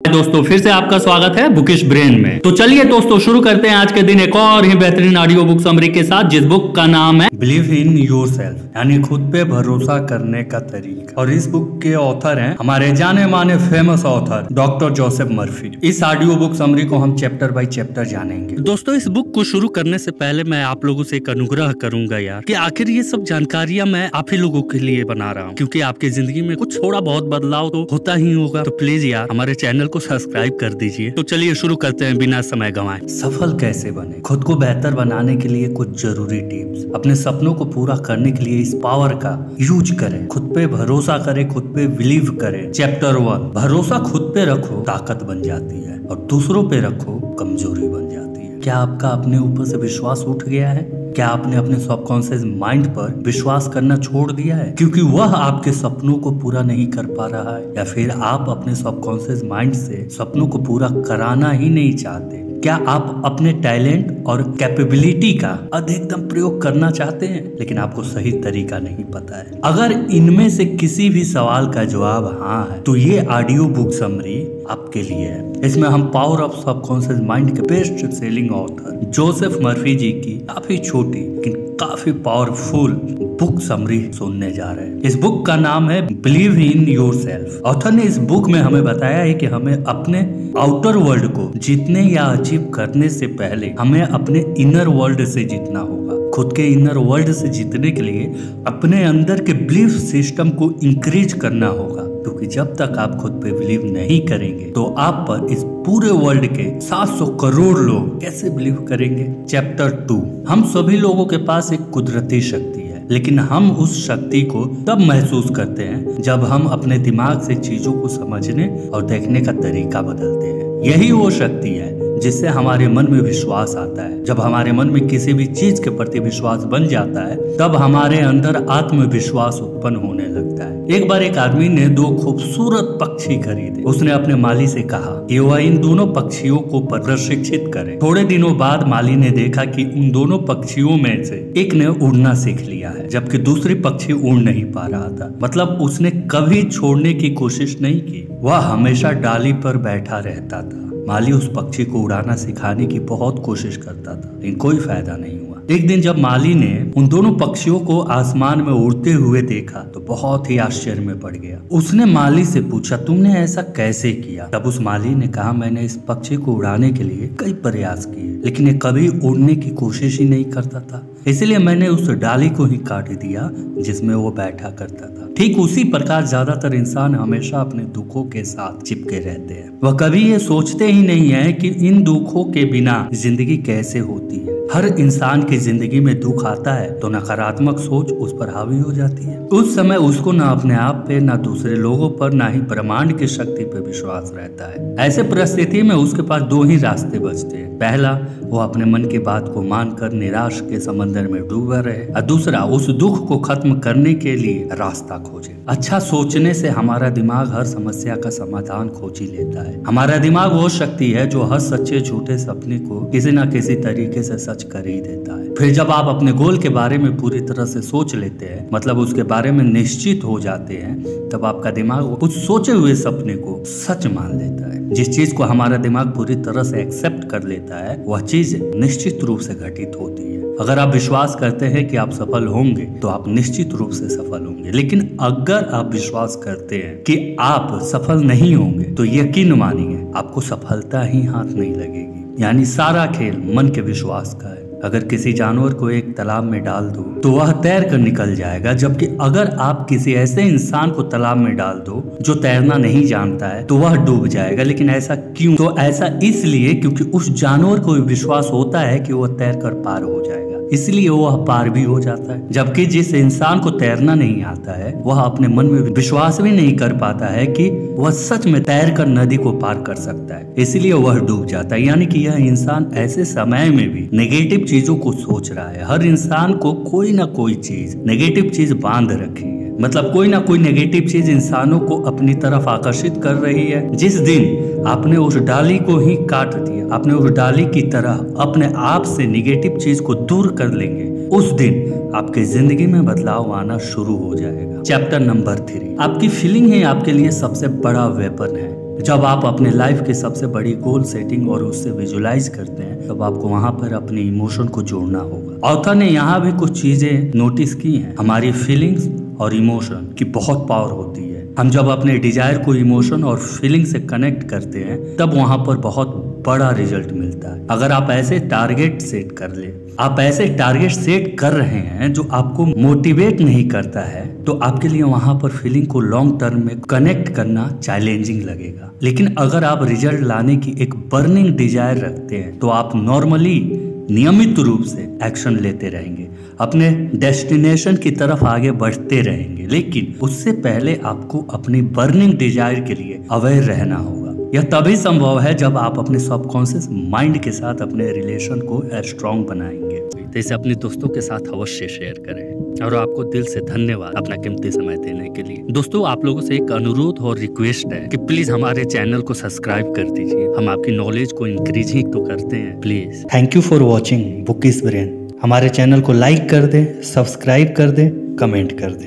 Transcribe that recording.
दोस्तों फिर से आपका स्वागत है बुकिश ब्रेन में। तो चलिए दोस्तों शुरू करते हैं आज के दिन एक और ही बेहतरीन ऑडियो बुक समरी के साथ, जिस बुक का नाम है बिलीव इन योरसेल्फ, यानी खुद पे भरोसा करने का तरीका। और इस बुक के ऑथर हैं हमारे जाने माने famous author doctor Joseph Murphy. इस ऑडियो बुक समरी को हम चैप्टर बाय चैप्टर जानेंगे। दोस्तों इस बुक को शुरू करने से पहले मैं आप लोगों से एक अनुग्रह करूंगा यार, कि आखिर ये सब जानकारियां मैं आप ही लोगों के लिए बना रहा हूँ, क्योंकि आपकी जिंदगी में कुछ थोड़ा बहुत बदलाव तो होता ही होगा। तो प्लीज यार हमारे चैनल को सब्सक्राइब कर दीजिए। तो चलिए शुरू करते हैं बिना समय गंवाए। सफल कैसे बने, खुद को बेहतर बनाने के लिए कुछ जरूरी टिप्स, अपने सपनों को पूरा करने के लिए इस पावर का यूज करें, खुद पे भरोसा करें, खुद पे बिलीव करें। चैप्टर 1, भरोसा खुद पे रखो ताकत बन जाती है और दूसरों पे रखो कमजोरी बन जाती है। क्या आपका अपने ऊपर से विश्वास उठ गया है? क्या आपने अपने सबकॉन्शियस माइंड पर विश्वास करना छोड़ दिया है क्योंकि वह आपके सपनों को पूरा नहीं कर पा रहा है, या फिर आप अपने सबकॉन्शियस माइंड से सपनों को पूरा कराना ही नहीं चाहते? क्या आप अपने टैलेंट और कैपेबिलिटी का अधिकतम प्रयोग करना चाहते हैं लेकिन आपको सही तरीका नहीं पता है? अगर इनमें से किसी भी सवाल का जवाब हाँ है तो ये ऑडियो बुक समरी आपके लिए है। इसमें हम पावर ऑफ सबकॉन्शियस माइंड के best selling author Joseph Murphy ji की काफी छोटी लेकिन काफी पावरफुल बुक समरी सुनने जा रहे हैं। इस बुक का नाम है बिलीव इन योरसेल्फ। ऑथर ने इस बुक में हमें बताया है कि हमें अपने आउटर वर्ल्ड को जीतने या अचीव करने से पहले हमें अपने इनर वर्ल्ड से जीतना होगा। खुद के इनर वर्ल्ड से जीतने के लिए अपने अंदर के बिलीफ सिस्टम को इंक्रीज करना होगा, क्योंकि जब तक आप खुद पे बिलीव नहीं करेंगे तो आप पर इस पूरे वर्ल्ड के 700 करोड़ लोग कैसे बिलीव करेंगे। चैप्टर 2, हम सभी लोगों के पास एक कुदरती शक्ति है, लेकिन हम उस शक्ति को तब महसूस करते हैं जब हम अपने दिमाग से चीजों को समझने और देखने का तरीका बदलते हैं। यही वो शक्ति है जिससे हमारे मन में विश्वास आता है। जब हमारे मन में किसी भी चीज के प्रति विश्वास बन जाता है तब हमारे अंदर आत्मविश्वास उत्पन्न होने लगता है। एक बार एक आदमी ने 2 खूबसूरत पक्षी खरीदे। उसने अपने माली से कहा कि वह इन दोनों पक्षियों को प्रशिक्षित करे। थोड़े दिनों बाद माली ने देखा कि उन दोनों पक्षियों में से एक ने उड़ना सीख लिया है, जबकि दूसरी पक्षी उड़ नहीं पा रहा था। मतलब उसने कभी छोड़ने की कोशिश नहीं की, वह हमेशा डाली पर बैठा रहता था। माली उस पक्षी को उड़ाना सिखाने की बहुत कोशिश करता था, लेकिन कोई फायदा नहीं हुआ। एक दिन जब माली ने उन दोनों पक्षियों को आसमान में उड़ते हुए देखा तो बहुत ही आश्चर्य में पड़ गया। उसने माली से पूछा, तुमने ऐसा कैसे किया? तब उस माली ने कहा, मैंने इस पक्षी को उड़ाने के लिए कई प्रयास किए, लेकिन ये कभी उड़ने की कोशिश ही नहीं करता था, इसलिए मैंने उस डाली को ही काट दिया जिसमें वो बैठा करता था। ठीक उसी प्रकार ज्यादातर इंसान हमेशा अपने दुखों के साथ चिपके रहते हैं। वह कभी ये सोचते ही नहीं है कि इन दुखों के बिना जिंदगी कैसे होती है। हर इंसान की जिंदगी में दुख आता है तो नकारात्मक सोच उस पर हावी हो जाती है। उस समय उसको ना अपने आप पे, ना दूसरे लोगों पर, ना ही ब्रह्मांड की शक्ति पे विश्वास रहता है। ऐसे परिस्थिति में उसके पास 2 ही रास्ते बचते हैं। पहला, वो अपने मन की बात को मानकर निराश के समंदर में डूबा रहे, और दूसरा, उस दुख को खत्म करने के लिए रास्ता खोजे। अच्छा सोचने से हमारा दिमाग हर समस्या का समाधान खोज ही लेता है। हमारा दिमाग वो शक्ति है जो हर सच्चे झूठे सपने को किसी न किसी तरीके से सच कर ही देता है। फिर जब आप अपने गोल के बारे में पूरी तरह से सोच लेते हैं, मतलब उसके बारे में निश्चित हो जाते हैं, तब आपका दिमाग उस सोचे हुए सपने को सच मान लेता है। जिस चीज को हमारा दिमाग पूरी तरह से एक्सेप्ट कर लेता है वह चीज निश्चित रूप से घटित होती है। अगर आप विश्वास करते हैं कि आप सफल होंगे तो आप निश्चित रूप से सफल होंगे, लेकिन अगर आप विश्वास करते हैं कि आप सफल नहीं होंगे तो यकीन मानिए आपको सफलता ही हाथ नहीं लगेगी। यानी सारा खेल मन के विश्वास का है। अगर किसी जानवर को एक तालाब में डाल दो तो वह तैर कर निकल जाएगा, जबकि अगर आप किसी ऐसे इंसान को तालाब में डाल दो जो तैरना नहीं जानता है तो वह डूब जाएगा। लेकिन ऐसा क्यों? तो ऐसा इसलिए क्योंकि उस जानवर को विश्वास होता है कि वह तैर कर पार हो जाएगा, इसलिए वह पार भी हो जाता है। जबकि जिस इंसान को तैरना नहीं आता है वह अपने मन में विश्वास भी नहीं कर पाता है कि वह सच में तैर कर नदी को पार कर सकता है, इसलिए वह डूब जाता है। यानी कि यह इंसान ऐसे समय में भी नेगेटिव चीजों को सोच रहा है। हर इंसान को कोई ना कोई चीज, नेगेटिव चीज बांध रखी है। मतलब कोई ना कोई नेगेटिव चीज इंसानों को अपनी तरफ आकर्षित कर रही है। जिस दिन आपने उस डाली को ही काट दिया, आपने उस डाली की तरह अपने आप से नेगेटिव चीज को दूर कर लेंगे, उस दिन आपके जिंदगी में बदलाव आना शुरू हो जाएगा। चैप्टर नंबर 3, आपकी फीलिंग ही आपके लिए सबसे बड़ा वेपन है। जब आप अपने लाइफ की सबसे बड़ी गोल सेटिंग और उससे विजुलाइज करते हैं, तब आपको वहां पर अपने इमोशन को जोड़ना होगा। ऑथर ने यहाँ भी कुछ चीजें नोटिस की हैं। हमारी फीलिंग्स और इमोशन की बहुत पावर होती है। हम जब अपने डिजायर को इमोशन और फीलिंग से कनेक्ट करते हैं, तब वहां पर बहुत बड़ा रिजल्ट मिलता है। अगर आप ऐसे टारगेट सेट कर ले, आप ऐसे टारगेट सेट कर रहे हैं जो आपको मोटिवेट नहीं करता है, तो आपके लिए वहां पर फीलिंग को लॉन्ग टर्म में कनेक्ट करना चैलेंजिंग लगेगा। लेकिन अगर आप रिजल्ट लाने की एक बर्निंग डिजायर रखते हैं, तो आप नॉर्मली नियमित रूप से एक्शन लेते रहेंगे, अपने डेस्टिनेशन की तरफ आगे बढ़ते रहेंगे। लेकिन उससे पहले आपको अपनी बर्निंग डिजायर के लिए अवेयर रहना होगा। यह तभी संभव है जब आप अपने सबकॉन्शियस माइंड के साथ अपने रिलेशन को स्ट्रॉन्ग बनाएंगे। तो इसे अपने दोस्तों के साथ अवश्य शेयर करें। और आपको दिल से धन्यवाद अपना कीमती समय देने के लिए। दोस्तों, आप लोगों से एक अनुरोध और रिक्वेस्ट है कि प्लीज हमारे चैनल को सब्सक्राइब कर दीजिए। हम आपकी नॉलेज को इंक्रीज ही तो करते हैं, please. Thank you for watching bookish brain. हमारे चैनल को लाइक कर दें, सब्सक्राइब कर दें, कमेंट कर दें।